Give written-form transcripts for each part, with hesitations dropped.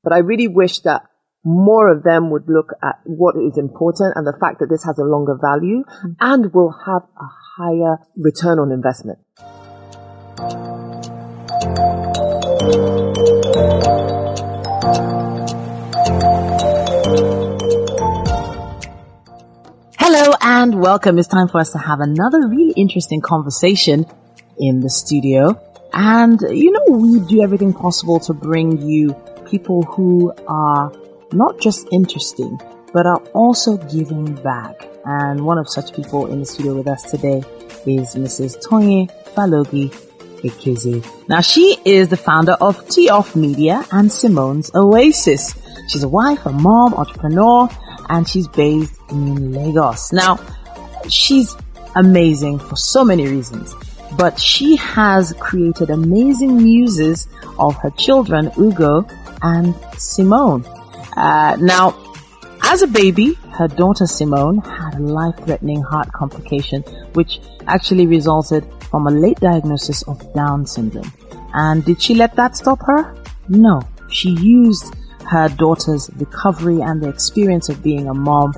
But I really wish that more of them would look at what is important and the fact that this has a longer value and will have a higher return on investment. Hello and welcome. It's time for us to have another really interesting conversation in the studio. And we do everything possible to bring you people who are not just interesting, but are also giving back. And one of such people in the studio with us today is Mrs. Tonye Faloughi-Ekezie. Now, she is the founder of TEEOF Media and Simone's Oasis. She's a wife, a mom, entrepreneur, and she's based in Lagos. Now, she's amazing for so many reasons, but she has created amazing muses of her children, Ugo and Simone. Now, as a baby, her daughter Simone had a life-threatening heart complication, which actually resulted from a late diagnosis of Down syndrome. And did she let that stop her? No. She used her daughter's recovery and the experience of being a mom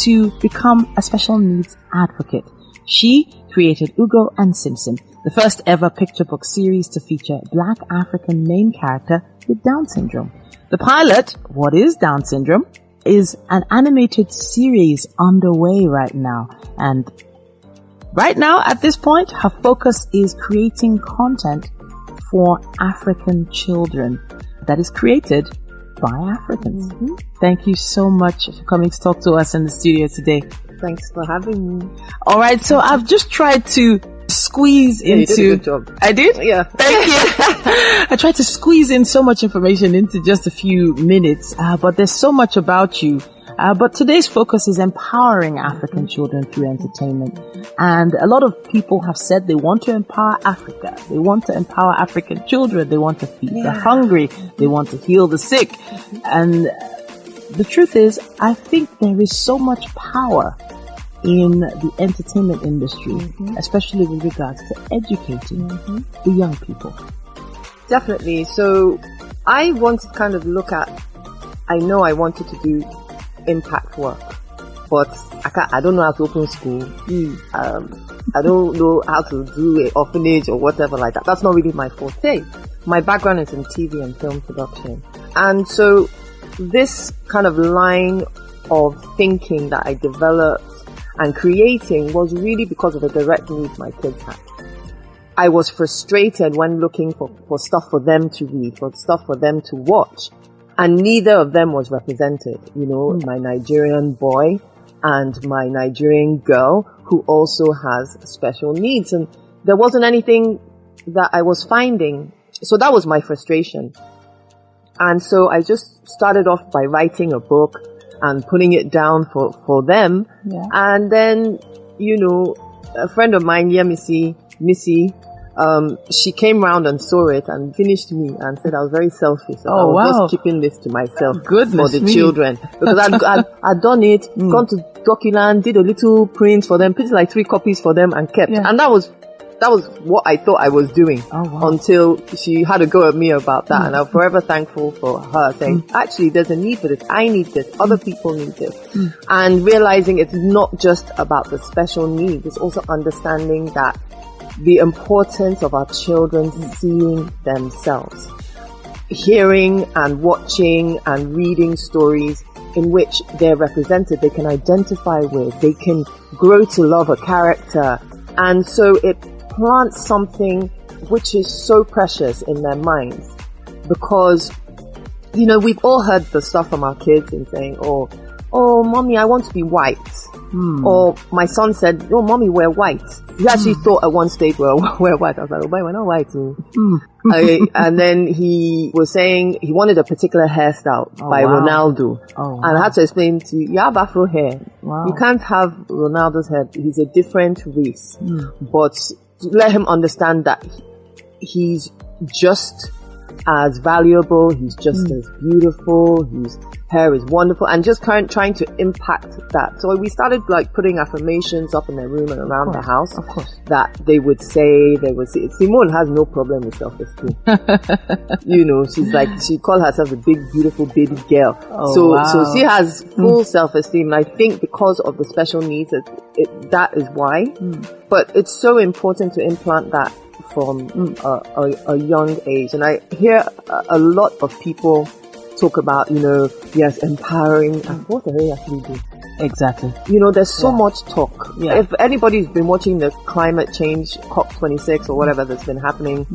to become a special needs advocate. She created Ugo and Sim Sim, the first ever picture book series to feature a Black African main character with Down syndrome. The pilot, What is Down Syndrome?, is an animated series underway right now. And right now, at this point, her focus is creating content for African children that is created by Africans. Mm-hmm. Thank you so much for coming to talk to us in the studio today. Thanks for having me. All right, so I've just tried to squeeze into... You did a good job. I did? Yeah. Thank you. I tried to squeeze in so much information into just a few minutes, but there's so much about you. But today's focus is empowering African children through entertainment. And a lot of people have said they want to empower Africa. They want to empower African children. They want to feed the hungry. They want to heal the sick. And the truth is, I think there is so much power in the entertainment industry, especially with regards to educating the young people. Definitely. So I wanted to kind of look at, I know I wanted to do impact work, but I don't know how to open school. I don't know how to do an orphanage or whatever like that. That's not really my forte. My background is in TV and film production. And so this kind of line of thinking that I developed and creating was really because of the direct need my kids had. I was frustrated when looking for stuff for them to read, for stuff for them to watch. And neither of them was represented. My Nigerian boy and my Nigerian girl who also has special needs. And there wasn't anything that I was finding. So that was my frustration. And so I just started off by writing a book and putting it down for them. Yeah. And then, a friend of mine, Missy, she came round and saw it and finished me and said I was very selfish. So I was just keeping this to myself for the children. Because I'd done it, gone to Doculand, did a little print for them, printed like 3 copies for them and kept. Yeah. And that was what I thought I was doing until she had a go at me about that. And I'm forever thankful for her saying, actually, there's a need for this. I need this. Other people need this. And realizing it's not just about the special needs. It's also understanding that the importance of our children seeing themselves, hearing and watching and reading stories in which they're represented, they can identify with, they can grow to love a character. And so it plants something which is so precious in their minds, because, we've all heard the stuff from our kids in saying, oh, mommy, I want to be white. Or my son said, oh, mommy, we're white. He actually thought at one stage we're white. I was like, oh, boy, we're not white. And then he was saying he wanted a particular hairstyle by Ronaldo. And I had to explain to you have Afro hair. Wow. You can't have Ronaldo's hair. He's a different race. But let him understand that he's just as valuable. He's just as beautiful. His hair is wonderful, and just trying to impact that. So we started like putting affirmations up in their room and around the house. Of course. That they would say, Simone has no problem with self-esteem. You know, she's like, she called herself a big, beautiful baby girl. So she has full self-esteem. And I think because of the special needs, that is why. But it's so important to implant that from a young age. And I hear a lot of people talk about, yes, empowering. And what do they actually do? Exactly. There's so much talk. Yeah. If anybody's been watching the climate change COP26 or whatever that's been happening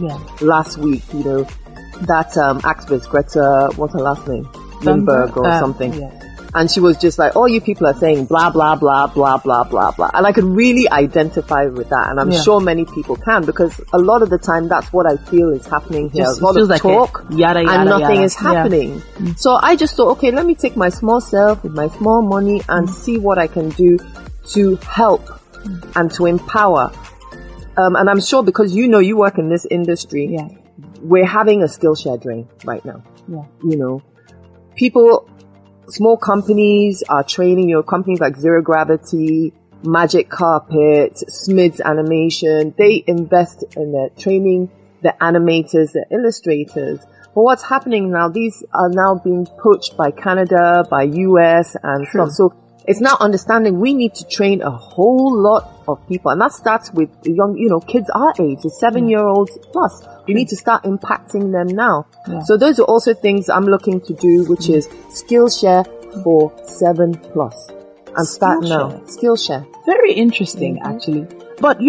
last week, that activist Greta, what's her last name? Thunberg or something. Yeah. And she was just like, all you people are saying blah, blah, blah, blah, blah, blah, blah. And I could really identify with that. And I'm sure many people can, because a lot of the time that's what I feel is happening here. A lot of talk and nothing is happening. Yeah. So I just thought, okay, let me take my small self with my small money and see what I can do to help and to empower. And I'm sure because you work in this industry, we're having a Skillshare drain right now. Yeah. People... Small companies are training, companies like Zero Gravity, Magic Carpet, Smith's Animation. They invest in their training, the animators, the illustrators. But what's happening now, these are now being poached by Canada, by US and stuff. So it's now understanding we need to train a whole lot of people. And that starts with young, kids our age, the 7-year-olds plus. We need to start impacting them now. Yeah. So those are also things I'm looking to do, which is Skillshare for 7+. And start now. Skillshare. Very interesting, actually. But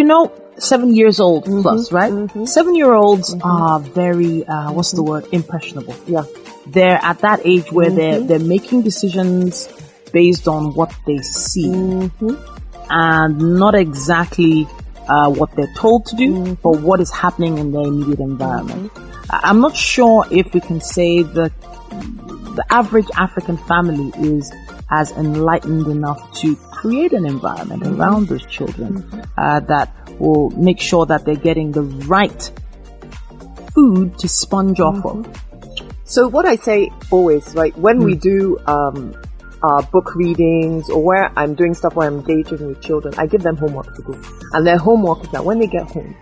7 years old plus, right? 7-year-olds are very, what's the word? Impressionable. Yeah. They're at that age where they're making decisions based on what they see. And not exactly what they're told to do, but what is happening in their immediate environment. I'm not sure if we can say that the average African family is as enlightened enough to create an environment around those children that will make sure that they're getting the right food to sponge off of. So what I say always, like when we do book readings or where I'm doing stuff where I'm engaging with children, I give them homework to do. And their homework is that when they get home,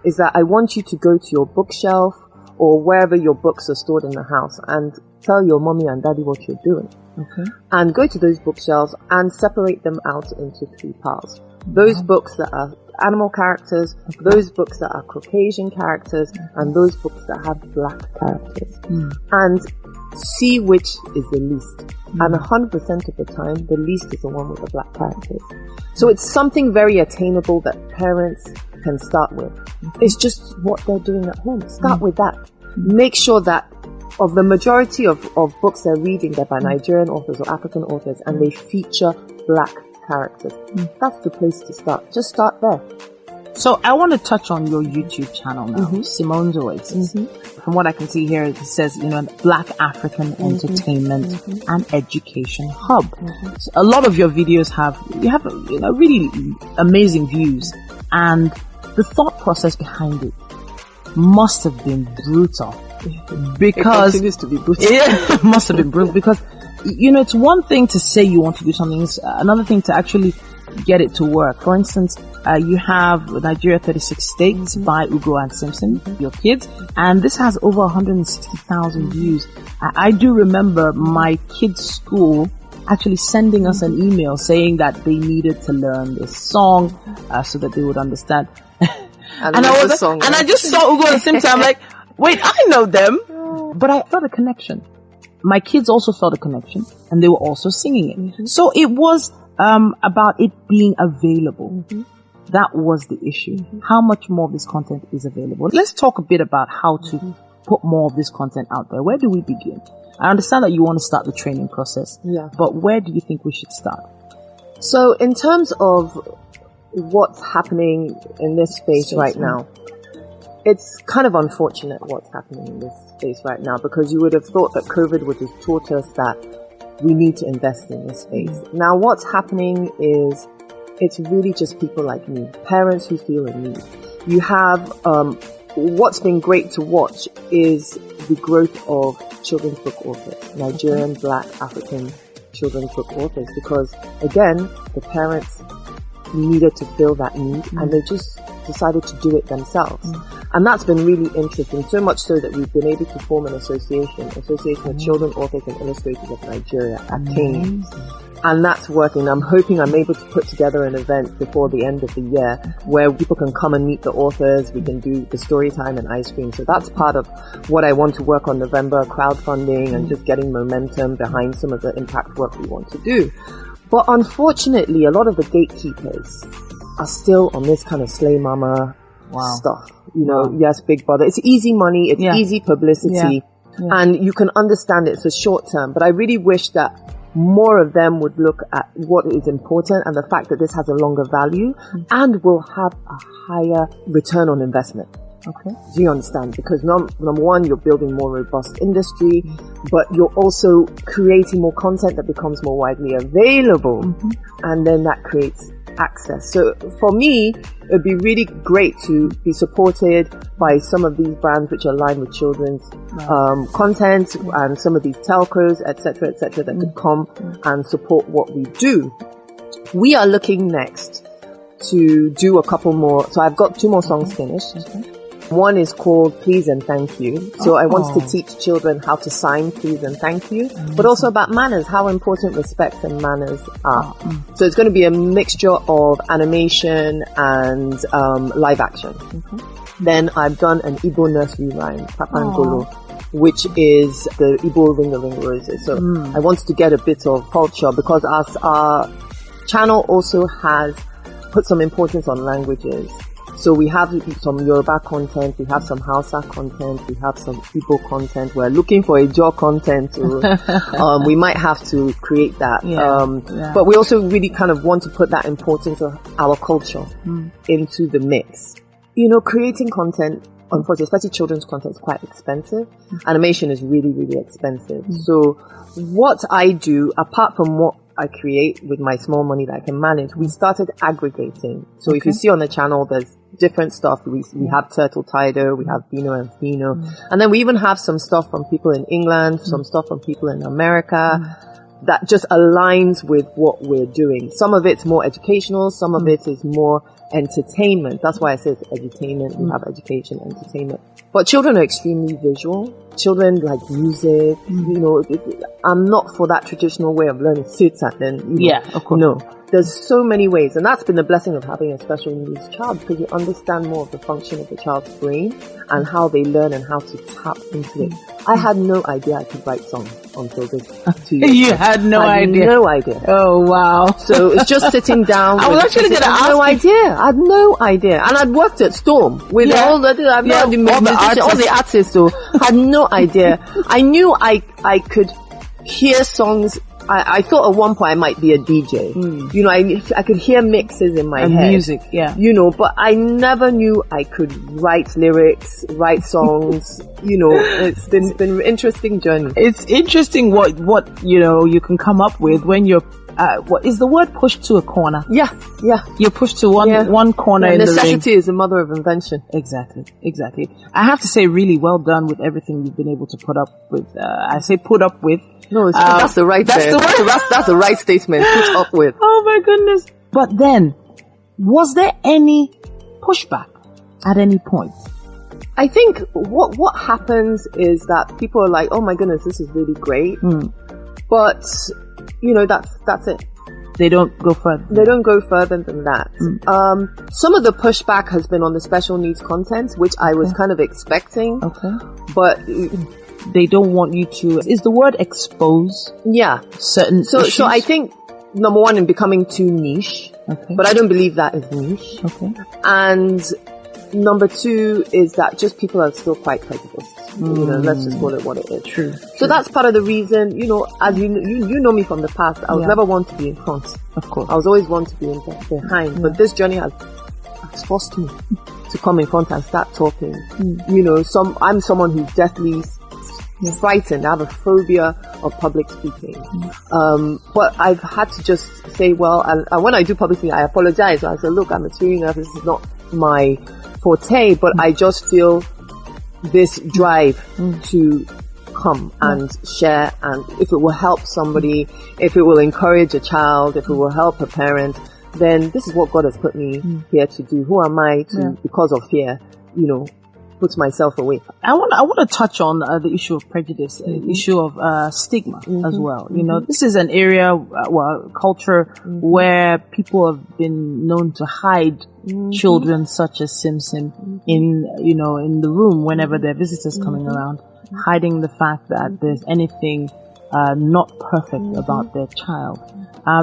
is that I want you to go to your bookshelf or wherever your books are stored in the house and tell your mommy and daddy what you're doing. Okay. And go to those bookshelves and separate them out into 3 piles. Those books that are animal characters, those books that are Caucasian characters, and those books that have black characters. And see which is the least. And 100% of the time, the least is the one with the black characters. So it's something very attainable that parents can start with. It's just what they're doing at home. Start with that. Make sure that of the majority of books they're reading, they're by Nigerian authors or African authors, and they feature black characters. That's the place to start. Just start there. So I want to touch on your YouTube channel now, Simone's Oasis. From what I can see here, it says, Black African Entertainment and Education Hub. So a lot of your videos have really amazing views, and the thought process behind it must have been brutal. Because it continues to be brutal. It must have been brutal because, it's one thing to say you want to do something, it's another thing to actually get it to work. For instance, you have Nigeria 36 States by Ugo and Sim Sim, your kids, and this has over 160,000 views. I do remember my kids' school actually sending us an email saying that they needed to learn this song so that they would understand. And I just saw Ugo and Sim Sim. I'm like, wait, I know them, but I felt a connection. My kids also felt a connection, and they were also singing it. So it was about it being available. That was the issue. How much more of this content is available? Let's talk a bit about how to put more of this content out there. Where do we begin? I understand that you want to start the training process, but where do you think we should start? So in terms of what's happening in this space right now, it's kind of unfortunate what's happening in this space right now, because you would have thought that COVID would have taught us that we need to invest in this space. Now what's happening is it's really just people like me, parents who feel a need. You have what's been great to watch is the growth of children's book authors, Nigerian, Black, African children's book authors, because again, the parents needed to fill that need and they just decided to do it themselves. And that's been really interesting, so much so that we've been able to form an association of children authors and illustrators of Nigeria at TEEOF. And that's working. I'm hoping I'm able to put together an event before the end of the year where people can come and meet the authors. We can do the story time and ice cream. So that's part of what I want to work on November, crowdfunding and just getting momentum behind some of the impact work we want to do. But unfortunately, a lot of the gatekeepers are still on this kind of slay mama stuff. You know, yes, Big Brother. It's easy money. It's easy publicity. And you can understand it's a short term. But I really wish that more of them would look at what is important and the fact that this has a longer value and will have a higher return on investment. Okay. Do you understand? Because number one, you're building more robust industry, but you're also creating more content that becomes more widely available. And then that creates access. So for me, it'd be really great to be supported by some of these brands which align with children's content and some of these telcos, etc., that could come and support what we do. We are looking next to do a couple more. So I've got 2 more songs finished. One is called Please and Thank You. So I wanted to teach children how to sign please and thank you, but also about manners, how important respect and manners are. So it's going to be a mixture of animation and live action. Then I've done an Igbo nursery rhyme, Papangolo, which is the Igbo Ring the Ring Roses. So I wanted to get a bit of culture because our channel also has put some importance on languages. So we have some Yoruba content, we have some Hausa content, we have some Igbo content. We're looking for a Jaw content. We might have to create that. But we also really kind of want to put that importance of our culture into the mix. You know, creating content, unfortunately, especially children's content, is quite expensive. Animation is really, really expensive. So what I do, apart from what I create with my small money that I can manage, we started aggregating. So if you see on the channel, there's different stuff. We have Turtle Tider, we have Bino and Fino. And then we even have some stuff from people in England, some stuff from people in America that just aligns with what we're doing. Some of it's more educational, some of it is more entertainment. That's why I say it's edutainment. We have education, entertainment. But children are extremely visual. Children like music. You know, I'm not for that traditional way of learning sit and then, you know, of course. No. There's so many ways, and that's been the blessing of having a special needs child, because you understand more of the function of the child's brain and how they learn and how to tap into it. I had no idea I could write songs until this 2 years. You had no idea? No idea. Oh, wow. So it's just sitting down. I was actually going to ask. No idea. I had no idea. And I'd worked at Storm with all the artists, so I had no idea. I knew I could hear songs. I thought at one point I might be a DJ. You know, I could hear mixes in my head. Music, you know, but I never knew I could write lyrics, write songs. You know, it's been an interesting journey. It's interesting what you know you can come up with when you're what is the word, pushed to a corner? Yeah. You're pushed to one corner in the ring. Necessity is the mother of invention. Exactly. I have to say, really well done with everything you've been able to put up with. I say put up with. No, that's the right. That's the right statement. Put up with. Oh my goodness! But then, was there any pushback at any point? I think what happens is that people are like, "Oh my goodness, this is really great," but you know, that's it. They don't go further. They don't go further than that. Some of the pushback has been on the special needs content, which I was kind of expecting. But they don't want you to, is the word expose? Certain issues? So I think, number one, in becoming too niche. But I don't believe that is niche. And number two is that just people are still quite prejudiced. You know, let's just call it what it is. True. So that's part of the reason, you know, as you know me from the past, I was never one to be in front. Of course. I was always one to be behind. But this journey has forced me to come in front and start talking. You know, I'm someone who's deathly frightened. I have a phobia of public speaking. But I've had to just say, well, and when I do public speaking, I apologize. I say, look, I'm experiencing this. This is not my forte, but I just feel this drive to come and share, and if it will help somebody, if it will encourage a child, if it will help a parent, then this is what God has put me here to do. Who am I to, because of fear, put myself away? I want to touch on the issue of prejudice, the issue of stigma as well. This is an area, culture where people have been known to hide children such as Sim Sim in the room whenever there are visitors coming around, hiding the fact that there's anything not perfect about their child.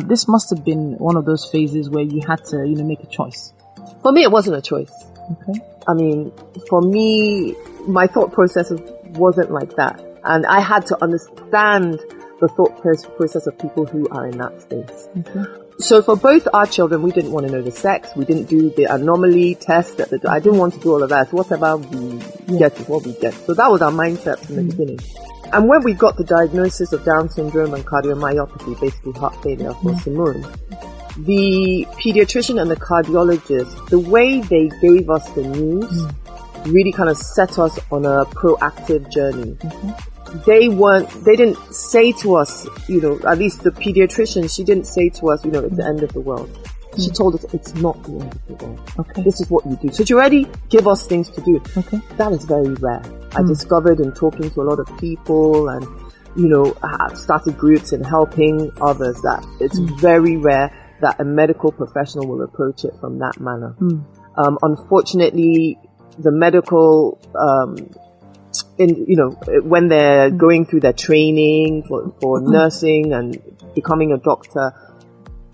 This must have been one of those phases where you had to, make a choice. For me, it wasn't a choice. Okay. I mean, for me, my thought process wasn't like that. And I had to understand the thought process of people who are in that space. Okay. So for both our children, we didn't want to know the sex. We didn't do the anomaly test. I didn't want to do all of that. Whatever we get is what we get. So that was our mindset from the beginning. And when we got the diagnosis of Down syndrome and cardiomyopathy, basically heart failure for Simone, the pediatrician and the cardiologist, the way they gave us the news really kind of set us on a proactive journey. They didn't say to us, at least the pediatrician, she didn't say to us, it's the end of the world. She told us it's not the end of the world. Okay. This is what you do. So she already give us things to do. Okay. That is very rare. I discovered in talking to a lot of people and, I started groups and helping others that it's very rare that a medical professional will approach it from that manner. Unfortunately, the medical, when they're going through their training for nursing and becoming a doctor,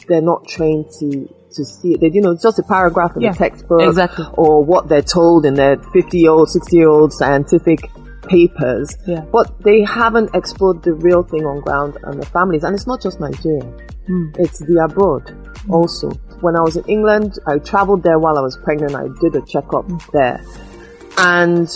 they're not trained to see it. It's just a paragraph in the textbook, exactly, or what they're told in their 50-year-old, 60-year-old scientific papers, but they haven't explored the real thing on ground and the families. And it's not just Nigeria, it's the abroad also. When I was in England, I traveled there while I was pregnant. I did a checkup there, and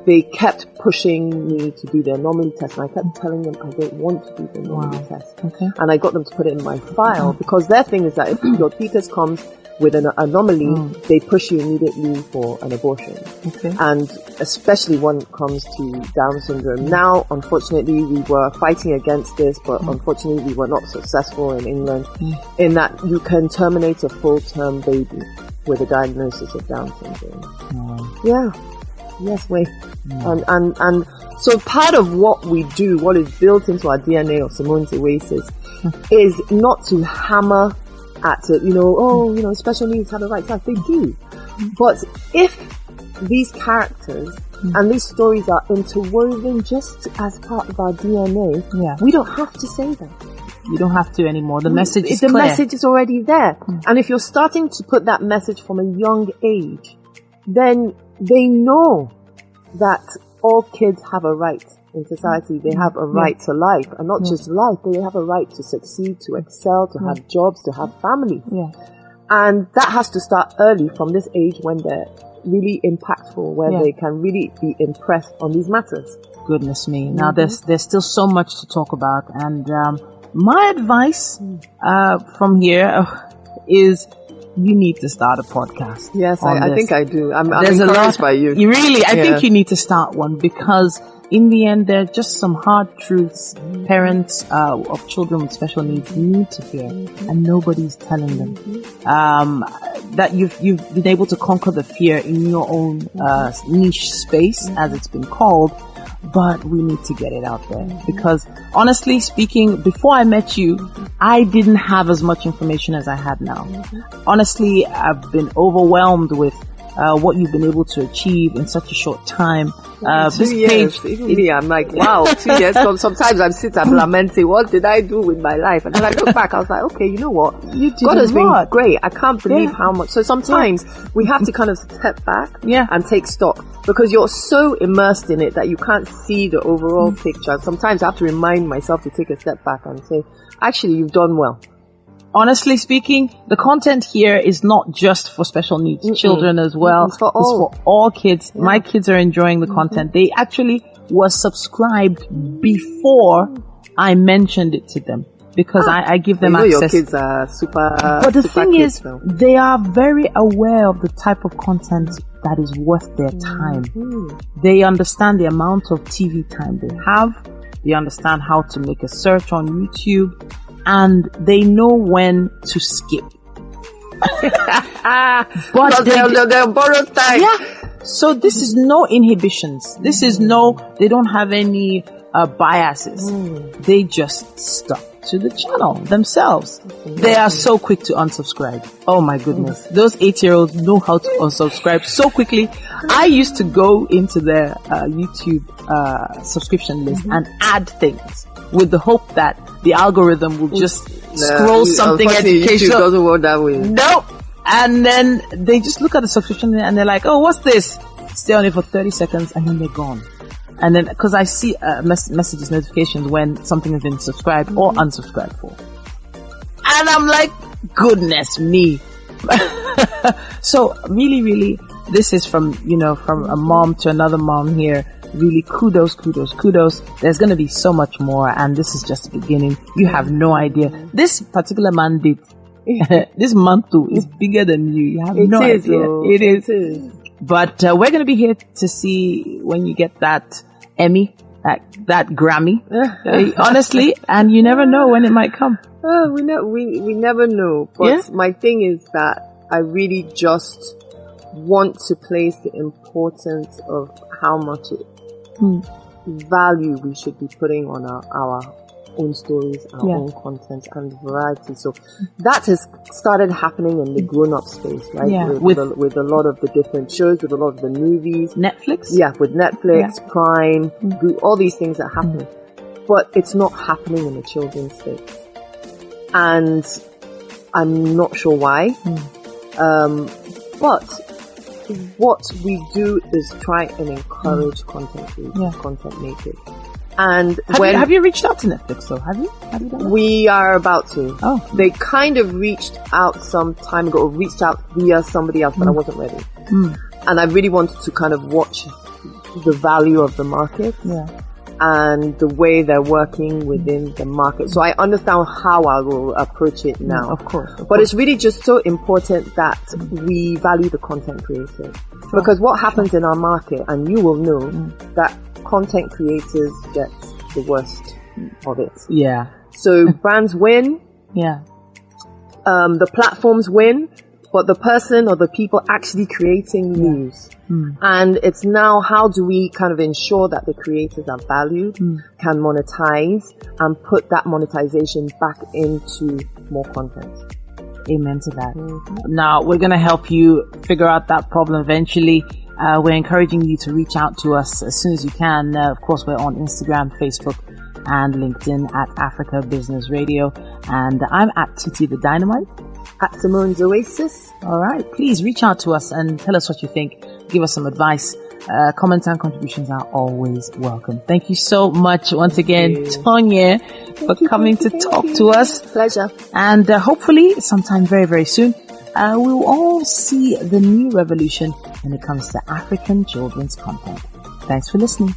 they kept pushing me to do the anomaly test, and I kept telling them I don't want to do the anomaly test. Okay. And I got them to put it in my file because their thing is that if your fetus comes with an anomaly, they push you immediately for an abortion. Okay. And especially when it comes to Down syndrome. Now, unfortunately, we were fighting against this, but unfortunately we were not successful in England in that you can terminate a full-term baby with a diagnosis of Down syndrome. Yeah. Yes, wait. And so part of what we do, what is built into our DNA of Simone's Oasis, is not to hammer at it, special needs have a right to. They do. But if these characters and these stories are interwoven just as part of our DNA, we don't have to say that. You don't have to anymore. The message is clear. The message is already there. And if you're starting to put that message from a young age, then they know that all kids have a right in society. They have a right to life, and not just life. They have a right to succeed, to excel, to have jobs, to have families. And that has to start early from this age when they're really impactful, where they can really be impressed on these matters. Goodness me. Now there's still so much to talk about, and my advice from here is you need to start a podcast. Yes, I think I do. I'm encouraged by you. I think you need to start one, because in the end, there are just some hard truths parents of children with special needs need to hear, and nobody's telling them. That you've been able to conquer the fear in your own niche space, as it's been called. But we need to get it out there, because honestly speaking, before I met you, I didn't have as much information as I had now. Honestly, I've been overwhelmed with what you've been able to achieve in such a short time. 2 years. Even me, I'm like, wow, 2 years. Sometimes I'm sitting and lamenting, what did I do with my life? And then I look back, I was like, okay, you know what? God has been great. I can't believe how much. So sometimes we have to kind of step back and take stock, because you're so immersed in it that you can't see the overall picture. Sometimes I have to remind myself to take a step back and say, actually, you've done well. Honestly speaking, the content here is not just for special needs children as well. It's for all kids. Yeah. My kids are enjoying the content. They actually were subscribed before I mentioned it to them. because I give them you know access. Your kids are super. But the super thing kids is, now. they are very aware of the type of content that is worth their time. They understand the amount of TV time they have. They understand how to make a search on YouTube, and they know when to skip. But they'll borrow time. yeah. So this is no inhibitions. This is they don't have any biases. They just stuck to the channel themselves. They are so quick to unsubscribe. Oh my goodness. Those 8-year-olds know how to unsubscribe so quickly. I used to go into their YouTube subscription list and add things with the hope that the algorithm will just scroll something educational. YouTube doesn't work that way. Nope. And then they just look at the subscription and they're like, oh, what's this? Stay on it for 30 seconds and then they're gone. And then, because I see messages, notifications when something has been subscribed or unsubscribed for. And I'm like, goodness me. So really, really, this is from a mom to another mom here. Really, kudos. There's going to be so much more. And this is just the beginning. You have no idea. This particular mandate, this mantle is bigger than you. You have no idea. It is. But we're going to be here to see when you get that Emmy, that Grammy. Honestly, and you never know when it might come. We never know. But my thing is that I really just want to place the importance of how much value we should be putting on our own stories, our own content and variety. So that has started happening in the grown-up space, right? Yeah. With a lot of the different shows, with a lot of the movies. Netflix? Yeah, with Netflix, Prime, all these things that happen. But it's not happening in the children's space. And I'm not sure why. But what we do is try and encourage content makers. And have you reached out to Netflix though? Have you done that? We are about to. Oh. They kind of reached out some time ago, or reached out via somebody else, but I wasn't ready. And I really wanted to kind of watch the value of the market. And the way they're working within the market. So I understand how I will approach it now. Of course. But it's really just so important that we value the content creators. Because what happens in our market, and you will know, that content creators get the worst of it. Yeah. So brands win. Yeah. The platforms win, but the person or the people actually creating lose. And it's now, how do we kind of ensure that the creators are valued, can monetize, and put that monetization back into more content? Amen to that. Now, we're going to help you figure out that problem eventually. We're encouraging you to reach out to us as soon as you can. Of course, we're on Instagram, Facebook, and LinkedIn at Africa Business Radio. And I'm at Titi the Dynamite. At Simone's Oasis. All right. Please reach out to us and tell us what you think. Give us some advice. Comments and contributions are always welcome. Thank you so much once again, Tonye, for coming to talk to us. Pleasure. And hopefully sometime very, very soon, we will all see the new revolution when it comes to African children's content. Thanks for listening.